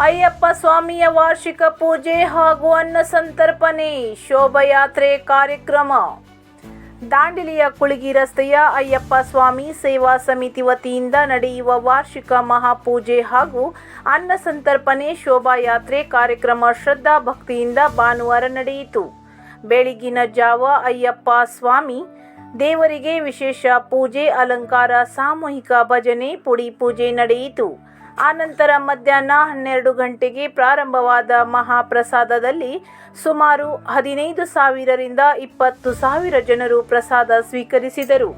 ಅಯ್ಯಪ್ಪ ಸ್ವಾಮಿಯ ವಾರ್ಷಿಕ ಪೂಜೆ ಹಾಗೂ ಅನ್ನ ಸಂತರ್ಪಣೆ ಶೋಭಾಯಾತ್ರೆ ಕಾರ್ಯಕ್ರಮ. ದಾಂಡೇಲಿಯ ಕುಳಗಿ ರಸ್ತೆಯ ಅಯ್ಯಪ್ಪ ಸ್ವಾಮಿ ಸೇವಾ ಸಮಿತಿ ವತಿಯಿಂದ ನಡೆಯುವ ವಾರ್ಷಿಕ ಮಹಾಪೂಜೆ ಹಾಗೂ ಅನ್ನ ಸಂತರ್ಪಣೆ ಶೋಭಾಯಾತ್ರೆ ಕಾರ್ಯಕ್ರಮ ಶ್ರದ್ಧಾ ಭಕ್ತಿಯಿಂದ ಭಾನುವಾರ ನಡೆಯಿತು. ಬೆಳಗಿನ ಜಾವ ಅಯ್ಯಪ್ಪ ಸ್ವಾಮಿ ದೇವರಿಗೆ ವಿಶೇಷ ಪೂಜೆ, ಅಲಂಕಾರ, ಸಾಮೂಹಿಕ ಭಜನೆ, ಪುಡಿ ಪೂಜೆ ನಡೆಯಿತು. ಆನಂತರ ಮಧ್ಯಾಹ್ನ 12 ಗಂಟೆಗೆ ಪ್ರಾರಂಭವಾದ ಮಹಾಪ್ರಸಾದದಲ್ಲಿ ಸುಮಾರು 15,000 ರಿಂದ 20,000 ಜನರು ಪ್ರಸಾದ ಸ್ವೀಕರಿಸಿದರು.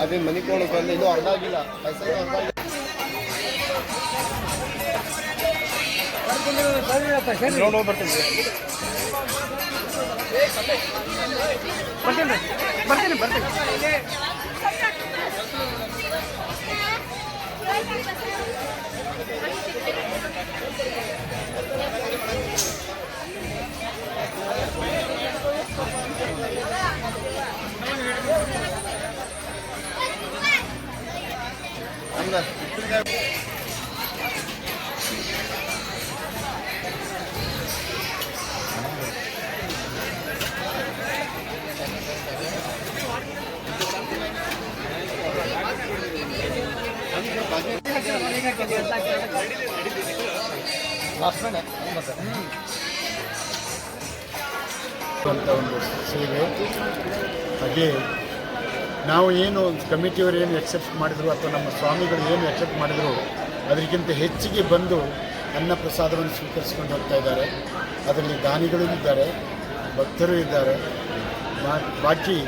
ಅದೇ ಮನೆ ಕೊಡು ಬಂದು ಇನ್ನೂ ಅರ್ಧ ಆಗಿಲ್ಲ ಪೈಸೆ ಬರ್ತೀನಿ. ಒಂದು ಸೇವೆ. ಹಾಗೆ ನಾವು ಏನು ಕಮಿಟಿಯವರು ಏನು ಎಕ್ಸೆಪ್ಟ್ ಮಾಡಿದ್ರು ಅಥವಾ ನಮ್ಮ ಸ್ವಾಮಿಗಳು ಏನು ಎಕ್ಸೆಪ್ಟ್ ಮಾಡಿದ್ರು ಅದಕ್ಕಿಂತ ಹೆಚ್ಚಿಗೆ ಬಂದು ಅನ್ನ ಪ್ರಸಾದವನ್ನು ಸ್ವೀಕರಿಸಿಕೊಂಡು ಹೋಗ್ತಾ ಇದ್ದಾರೆ. ಅದರಲ್ಲಿ ದಾನಿಗಳು ಇದ್ದಾರೆ, ಭಕ್ತರು ಇದ್ದಾರೆ. ಬಾಕಿ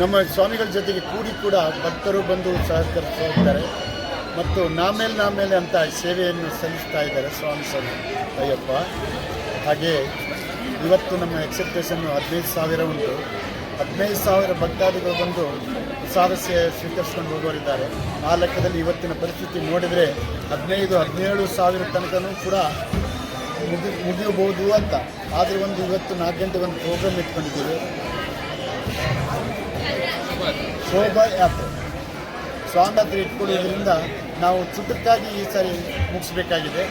ನಮ್ಮ ಸ್ವಾಮಿಗಳ ಜೊತೆಗೆ ಕೂಡ ಭಕ್ತರು ಬಂದು ಸಹಕರಿಸ್ತಾ ಇದ್ದಾರೆ ಮತ್ತು ನಾಮೇಲೆ ಅಂತ ಸೇವೆಯನ್ನು ಸಲ್ಲಿಸ್ತಾ ಇದ್ದಾರೆ ಸ್ವಾಮಿ ಅಯ್ಯಪ್ಪ. ಹಾಗೆ ಇವತ್ತು ನಮ್ಮ ಎಕ್ಸೆಪ್ಟೇಷನ್ನು 15,000 ಉಂಟು. 15,000 ಭಕ್ತಾದಿಗಳು ಬಂದು ಪ್ರಸಾದ ಸ್ವೀಕರಿಸ್ಕೊಂಡು ಹೋಗೋರಿದ್ದಾರೆ. ಆ ಲೆಕ್ಕದಲ್ಲಿ ಇವತ್ತಿನ ಪರಿಸ್ಥಿತಿ ನೋಡಿದರೆ 15,000-17,000 ತನಕನೂ ಕೂಡ ಮುಗಿಯಬಹುದು ಅಂತ. ಆದರೆ ಇವತ್ತು 4 ಗಂಟೆಗೆ ಒಂದು ಪ್ರೋಗ್ರಾಮ್ ಇಟ್ಕೊಂಡಿದ್ದೀವಿ, ಶೋಭಾಯಾತ್ರೆ ಸ್ವಾಮಿ ಇಟ್ಕೊಳ್ಳೋದ್ರಿಂದ ನಾವು ಚುಟುಕಾಗಿ ಈ ಸಾರಿ ಮುಗಿಸ್ಬೇಕಾಗಿದೆ.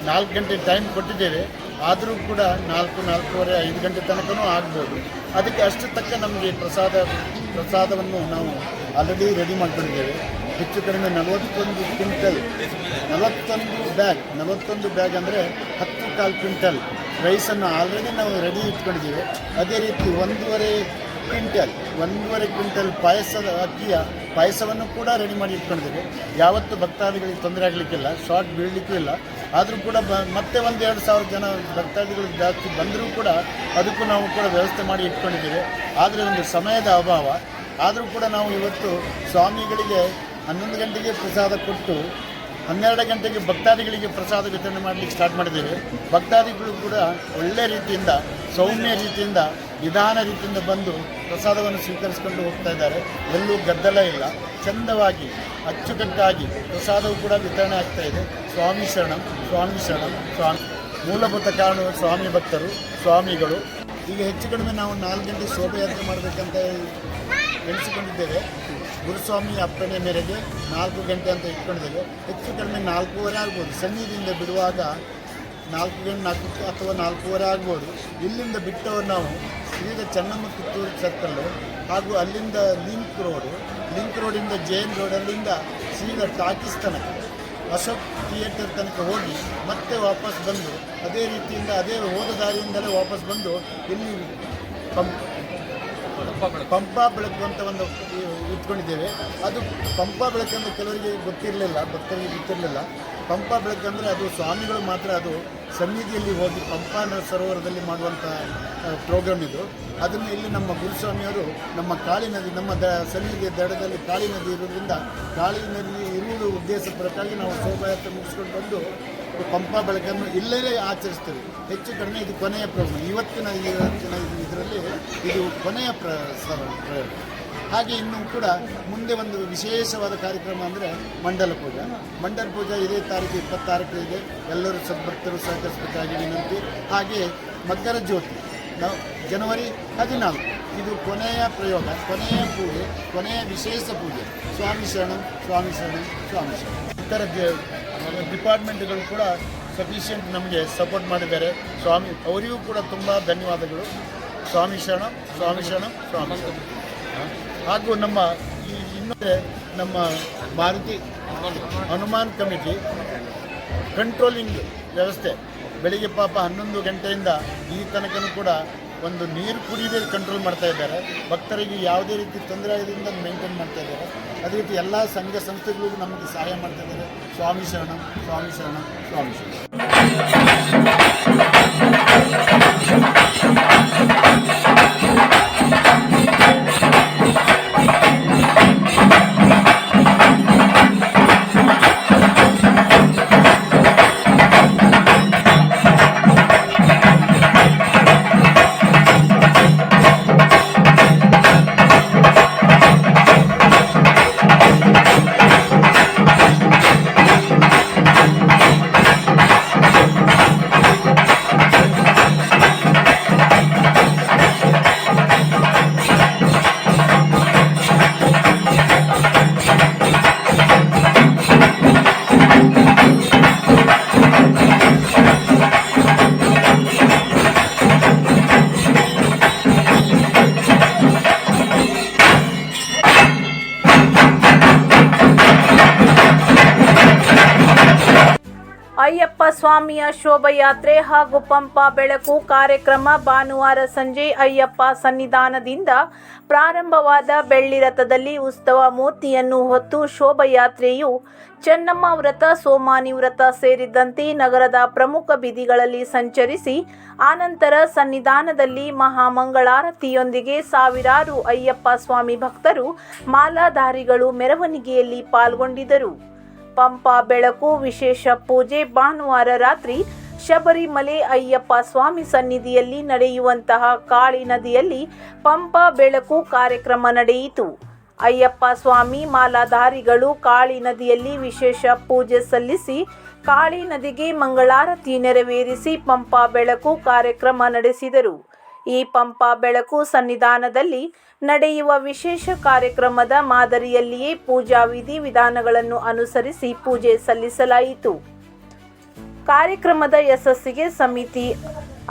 4 ಗಂಟೆ ಟೈಮ್ ಕೊಟ್ಟಿದ್ದೇವೆ, ಆದರೂ ಕೂಡ 4-4:30, 5 ಗಂಟೆ ತನಕನೂ ಆಗ್ಬೋದು. ಅದಕ್ಕೆ ಅಷ್ಟು ತಕ್ಕ ನಮಗೆ ಪ್ರಸಾದವನ್ನು ನಾವು ಆಲ್ರೆಡಿ ರೆಡಿ ಮಾಡ್ಕೊಂಡಿದ್ದೇವೆ. ಹೆಚ್ಚು ಕಡಿಮೆ 41 ಕ್ವಿಂಟಲ್ 41 ಬ್ಯಾಗ್ ಅಂದರೆ 10 ಕ್ವಿಂಟಲ್ ರೈಸನ್ನು ಆಲ್ರೆಡಿ ನಾವು ರೆಡಿ ಇಟ್ಕೊಂಡಿದ್ದೇವೆ. ಅದೇ ರೀತಿ 1.5 ಕ್ವಿಂಟಲ್ ಪಾಯಸವನ್ನು ಕೂಡ ರೆಡಿ ಮಾಡಿ ಇಟ್ಕೊಂಡಿದ್ದೇವೆ. ಯಾವತ್ತು ಭಕ್ತಾದಿಗಳಿಗೆ ತೊಂದರೆ ಆಗಲಿಕ್ಕಿಲ್ಲ, ಶಾರ್ಟ್ ಬೀಳಲಿಕ್ಕೂ ಇಲ್ಲ. ಆದರೂ ಕೂಡ ಮತ್ತೆ 1,000-2,000 ಜನ ಭಕ್ತಾದಿಗಳು ಜಾಸ್ತಿ ಬಂದರೂ ಕೂಡ ಅದಕ್ಕೂ ನಾವು ಕೂಡ ವ್ಯವಸ್ಥೆ ಮಾಡಿ ಇಟ್ಕೊಂಡಿದ್ದೇವೆ. ಆದರೆ ಒಂದು ಸಮಯದ ಅಭಾವ. ಆದರೂ ಕೂಡ ನಾವು ಇವತ್ತು ಸ್ವಾಮಿಗಳಿಗೆ 11 ಗಂಟೆಗೆ ಪ್ರಸಾದ ಕೊಟ್ಟು 12 ಗಂಟೆಗೆ ಭಕ್ತಾದಿಗಳಿಗೆ ಪ್ರಸಾದ ವಿತರಣೆ ಮಾಡಲಿಕ್ಕೆ ಸ್ಟಾರ್ಟ್ ಮಾಡಿದ್ದೇವೆ. ಭಕ್ತಾದಿಗಳು ಕೂಡ ಒಳ್ಳೆಯ ರೀತಿಯಿಂದ, ಸೌಮ್ಯ ರೀತಿಯಿಂದ, ನಿಧಾನ ರೀತಿಯಿಂದ ಬಂದು ಪ್ರಸಾದವನ್ನು ಸ್ವೀಕರಿಸಿಕೊಂಡು ಹೋಗ್ತಾ ಇದ್ದಾರೆ. ಎಲ್ಲೂ ಗದ್ದಲ ಇಲ್ಲ, ಚಂದವಾಗಿ ಅಚ್ಚುಕಟ್ಟಾಗಿ ಪ್ರಸಾದವು ಕೂಡ ವಿತರಣೆ ಆಗ್ತಾ ಇದೆ. ಸ್ವಾಮಿ ಶರಣಂ. ಮೂಲಭೂತ ಕಾರಣ ಸ್ವಾಮಿ ಭಕ್ತರು, ಸ್ವಾಮಿಗಳು. ಈಗ ಹೆಚ್ಚು ಕಡಿಮೆ ನಾವು 4 ಗಂಟೆ ಶೋಭಾಯಾತ್ರೆ ಮಾಡಬೇಕಂತ ಎಣಿಸಿಕೊಂಡಿದ್ದೇವೆ. ಗುರುಸ್ವಾಮಿ ಅಪ್ಪಣೆ ಮೇರೆಗೆ 4 ಗಂಟೆ ಅಂತ ಇಟ್ಕೊಂಡಿದ್ದೇವೆ. ಹೆಚ್ಚು ಕಡಿಮೆ 4:15 ಆಗ್ಬೋದು. ಸನ್ನಿಧಿಯಿಂದ ಬಿಡುವಾಗ 4 ಅಥವಾ 4:15 ಆಗ್ಬೋದು. ಇಲ್ಲಿಂದ ಬಿಟ್ಟವರು ನಾವು ಸೀದಾ ಚೆನ್ನಮ್ಮ ಕಿತ್ತೂರು ಸರ್ಕಲ್ಲು ಹಾಗೂ ಅಲ್ಲಿಂದ ಲಿಂಕ್ ರೋಡಿಂದ ಜೈನ್ ರೋಡ್, ಅಲ್ಲಿಂದ ಸೀದಾ ಟಾಕೀಸ್ ತನಕ ಅಶೋಕ್ ಥಿಯೇಟರ್ ತನಕ ಹೋಗಿ ಮತ್ತೆ ವಾಪಸ್ ಬಂದು ಅದೇ ರೀತಿಯಿಂದ ಅದೇ ಹೋದ ದಾರಿಯಿಂದಲೇ ವಾಪಸ್ ಬಂದು ಇಲ್ಲಿ ಪಂಪಾ ಬೆಳಕು ಅಂತ ಒಂದು ಇಟ್ಕೊಂಡಿದ್ದೇವೆ. ಅದು ಪಂಪಾ ಬೆಳಕಂದ್ರೆ ಕೆಲವರಿಗೆ ಗೊತ್ತಿರಲಿಲ್ಲ, ಭಕ್ತರಿಗೆ ಗೊತ್ತಿರಲಿಲ್ಲ. ಪಂಪಾ ಬೆಳಕಂದರೆ ಅದು ಸ್ವಾಮಿಗಳು ಮಾತ್ರ ಅದು ಸನ್ನಿಧಿಯಲ್ಲಿ ಹೋಗಿ ಪಂಪಾ ಸರೋವರದಲ್ಲಿ ಮಾಡುವಂಥ ಪ್ರೋಗ್ರಾಮ್ ಇದು. ಅದನ್ನು ಇಲ್ಲಿ ನಮ್ಮ ಗುರುಸ್ವಾಮಿಯವರು ನಮ್ಮ ಕಾಳಿ ನದಿ, ನಮ್ಮ ಸನ್ನಿಧಿಯ ದಡದಲ್ಲಿ ಕಾಳಿ ನದಿ ಇರೋದ್ರಿಂದ ಕಾಳಿ ನದಿ ಇರುವುದು ಉದ್ದೇಶಪೂರ್ವಕವಾಗಿ ನಾವು ಶೋಭಾಯಾತ್ರೆ ಮುಗಿಸ್ಕೊಂಡು ಬಂದು ಪಂಪಾ ಬೆಳಕನ್ನು ಇಲ್ಲೇ ಆಚರಿಸ್ತೇವೆ. ಹೆಚ್ಚು ಕಡಿಮೆ ಇದು ಕೊನೆಯ ಪ್ರೋಗ್ರಾಮ್. ಇವತ್ತಿನ ಇದರಲ್ಲಿ ಇದು ಕೊನೆಯ ಪ್ರಯೋಗ. ಹಾಗೆ ಇನ್ನೂ ಕೂಡ ಮುಂದೆ ಒಂದು ವಿಶೇಷವಾದ ಕಾರ್ಯಕ್ರಮ ಅಂದರೆ ಮಂಡಲ ಪೂಜಾ ಇದೇ ತಾರೀಕು 26ಕ್ಕೆ ಇದೆ. ಎಲ್ಲರೂ ಸದ್ಭಕ್ತರು ಸಹಕರಿಸಬೇಕಾಗಿ ವಿನಂತಿ. ಹಾಗೆ ಮಕರ ಜ್ಯೋತಿ ನಾವು ಜನವರಿ 14 ಇದು ಕೊನೆಯ ಪ್ರಯೋಗ, ಕೊನೆಯ ಪೂಜೆ, ಕೊನೆಯ ವಿಶೇಷ ಪೂಜೆ. ಸ್ವಾಮಿ ಶರಣಂ ಸ್ವಾಮಿ ಶರಣಂ ಸ್ವಾಮಿ ಶರಣಂ. ಇತರ ಡಿಪಾರ್ಟ್ಮೆಂಟ್ಗಳು ಕೂಡ ಸಫಿಷಿಯೆಂಟ್ ನಮಗೆ ಸಪೋರ್ಟ್ ಮಾಡಿದ್ದಾರೆ. ಸ್ವಾಮಿ ಅವರಿಗೂ ಕೂಡ ತುಂಬ ಧನ್ಯವಾದಗಳು. ಸ್ವಾಮಿ ಶರಣಂ ಸ್ವಾಮಿ ಶರಣಂ ಸ್ವಾಮಿ ಶರಣಂ. ಹಾಗೂ ನಮ್ಮ ಇನ್ನೊಂದು ನಮ್ಮ ಮಾರುತಿ ಹನುಮಾನ್ ಕಮಿಟಿ ಕಂಟ್ರೋಲಿಂಗ್ ವ್ಯವಸ್ಥೆ ಬೆಳಿಗ್ಗೆ ಪಾಪ 11 ಗಂಟೆಯಿಂದ ಈ ತನಕನೂ ಕೂಡ ಒಂದು ನೀರು ಕುಡಿಯದೆ ಕಂಟ್ರೋಲ್ ಮಾಡ್ತಾ ಇದ್ದಾರೆ. ಭಕ್ತರಿಗೆ ಯಾವುದೇ ರೀತಿ ತೊಂದರೆ ಆಗೋದ್ರಿಂದ ಮೇಂಟೈನ್ ಮಾಡ್ತಾ ಇದ್ದಾರೆ. ಅದೇ ರೀತಿ ಎಲ್ಲ ಸಂಘ ಸಂಸ್ಥೆಗಳಿಗೂ ನಮಗೆ ಸಹಾಯ ಮಾಡ್ತಾ ಇದ್ದಾರೆ. ಸ್ವಾಮಿ ಶರಣಂ ಸ್ವಾಮಿ ಶರಣಂ ಸ್ವಾಮಿ ಶರಣಂ. ಅಯ್ಯಪ್ಪ ಸ್ವಾಮಿಯ ಶೋಭಾಯಾತ್ರೆ ಹಾಗೂ ಪಂಪಾ ಬೆಳಕು ಕಾರ್ಯಕ್ರಮ ಭಾನುವಾರ ಸಂಜೆ ಅಯ್ಯಪ್ಪ ಸನ್ನಿಧಾನದಿಂದ ಪ್ರಾರಂಭವಾದ ಬೆಳ್ಳಿ ರಥದಲ್ಲಿ ಉತ್ಸವ ಮೂರ್ತಿಯನ್ನು ಹೊತ್ತು ಶೋಭಾಯಾತ್ರೆಯು ಚೆನ್ನಮ್ಮ ವ್ರತ, ಸೋಮಾನಿ ವ್ರತ ಸೇರಿದಂತೆ ನಗರದ ಪ್ರಮುಖ ಬೀದಿಗಳಲ್ಲಿ ಸಂಚರಿಸಿ ಆನಂತರ ಸನ್ನಿಧಾನದಲ್ಲಿ ಮಹಾಮಂಗಳಾರತಿಯೊಂದಿಗೆ ಸಾವಿರಾರು ಅಯ್ಯಪ್ಪ ಸ್ವಾಮಿ ಭಕ್ತರು ಮಾಲಾಧಾರಿಗಳು ಮೆರವಣಿಗೆಯಲ್ಲಿ ಪಾಲ್ಗೊಂಡಿದ್ದರು. ಪಂಪಾ ಬೆಳಕು ವಿಶೇಷ ಪೂಜೆ ಭಾನುವಾರ ರಾತ್ರಿ ಶಬರಿಮಲೆ ಅಯ್ಯಪ್ಪ ಸ್ವಾಮಿ ಸನ್ನಿಧಿಯಲ್ಲಿ ನಡೆಯುವಂತಹ ಕಾಳಿ ನದಿಯಲ್ಲಿ ಪಂಪಾ ಬೆಳಕು ಕಾರ್ಯಕ್ರಮ ನಡೆಯಿತು. ಅಯ್ಯಪ್ಪ ಸ್ವಾಮಿ ಮಾಲಾಧಾರಿಗಳು ಕಾಳಿ ನದಿಯಲ್ಲಿ ವಿಶೇಷ ಪೂಜೆ ಸಲ್ಲಿಸಿ ಕಾಳಿ ನದಿಗೆ ಮಂಗಳಾರತಿ ನೆರವೇರಿಸಿ ಪಂಪಾ ಬೆಳಕು ಕಾರ್ಯಕ್ರಮ ನಡೆಸಿದರು. ಈ ಪಂಪಾ ಬೆಳಕು ಸನ್ನಿಧಾನದಲ್ಲಿ ನಡೆಯುವ ವಿಶೇಷ ಕಾರ್ಯಕ್ರಮದ ಮಾದರಿಯಲ್ಲಿಯೇ ಪೂಜಾ ವಿಧಿ ವಿಧಾನಗಳನ್ನು ಅನುಸರಿಸಿ ಪೂಜೆ ಸಲ್ಲಿಸಲಾಯಿತು. ಕಾರ್ಯಕ್ರಮದ ಯಶಸ್ಸಿಗೆ ಸಮಿತಿ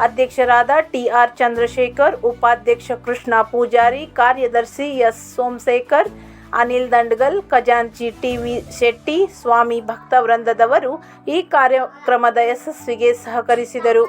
ಅಧ್ಯಕ್ಷರಾದ ಟಿ.ಆರ್. ಚಂದ್ರಶೇಖರ್, ಉಪಾಧ್ಯಕ್ಷ ಕೃಷ್ಣ ಪೂಜಾರಿ, ಕಾರ್ಯದರ್ಶಿ ಎಸ್. ಸೋಮಶೇಖರ್, ಅನಿಲ್ ದಂಡಗಲ್, ಖಜಾಂಚಿ ಟಿ.ವಿ. ಶೆಟ್ಟಿ, ಸ್ವಾಮಿ ಭಕ್ತ ವೃಂದದವರು ಈ ಕಾರ್ಯಕ್ರಮದ ಯಶಸ್ಸಿಗೆ ಸಹಕರಿಸಿದರು.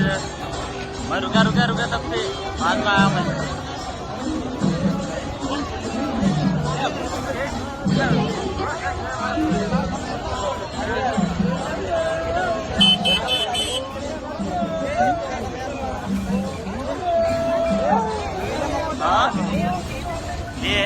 मैं रुका तब से बाद में आया मैं। हाँ ये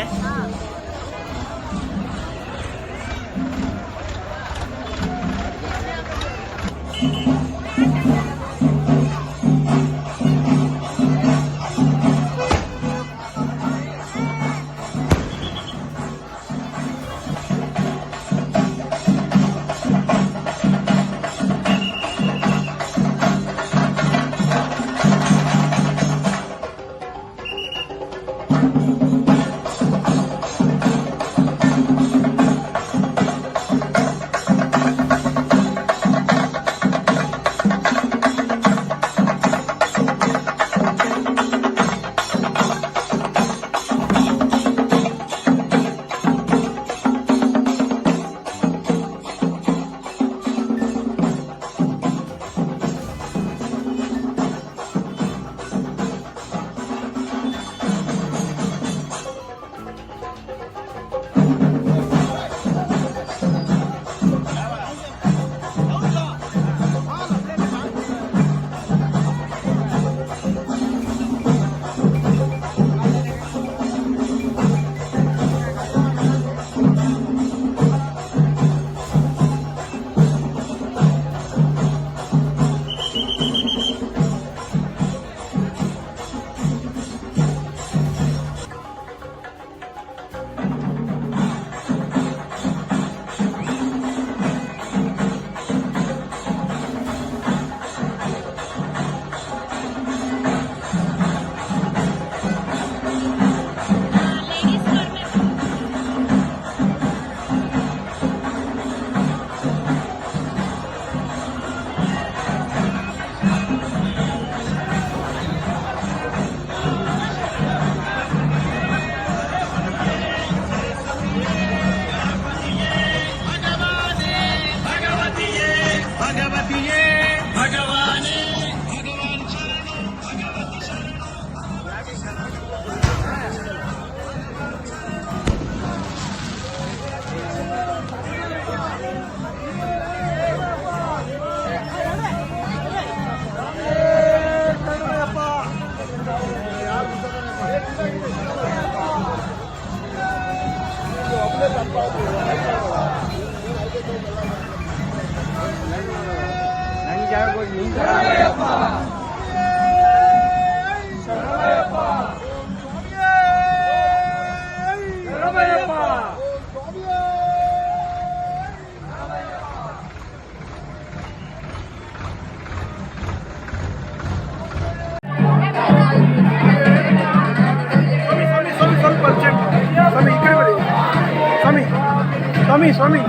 स्वामी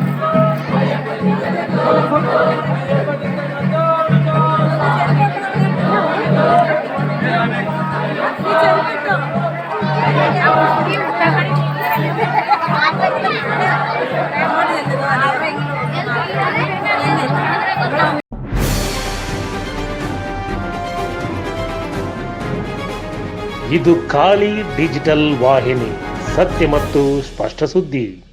ಇದು ಖಾಲಿ ಡಿಜಿಟಲ್ ವಾಹಿನಿ, ಸತ್ಯ ಮತ್ತು ಸ್ಪಷ್ಟ ಸುದ್ದಿ.